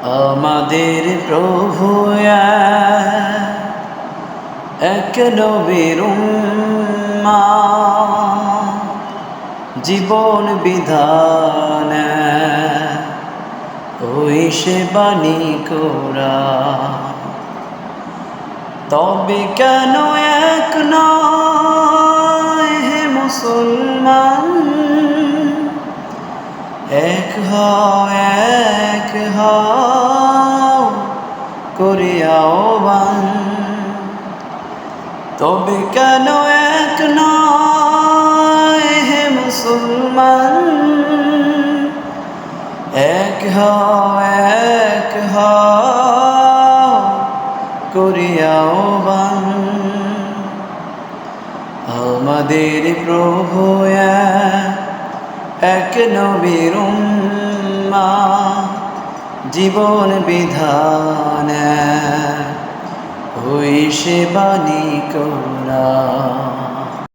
আমাদের প্রভু এক নবীর উম্মাহ, জীবন বিধান ওই সে বাণী কোরআন। তবে কেন এক নয় হে মুসলমান, এক হও করে আহ্বান। তবে কেন এক নয় হে মুসলমান, এক হও করে আহ্বান। আমাদের প্রভু এক নবীর উম্মাহ, জীবন বিধান ওই সে বাণী কোরআন।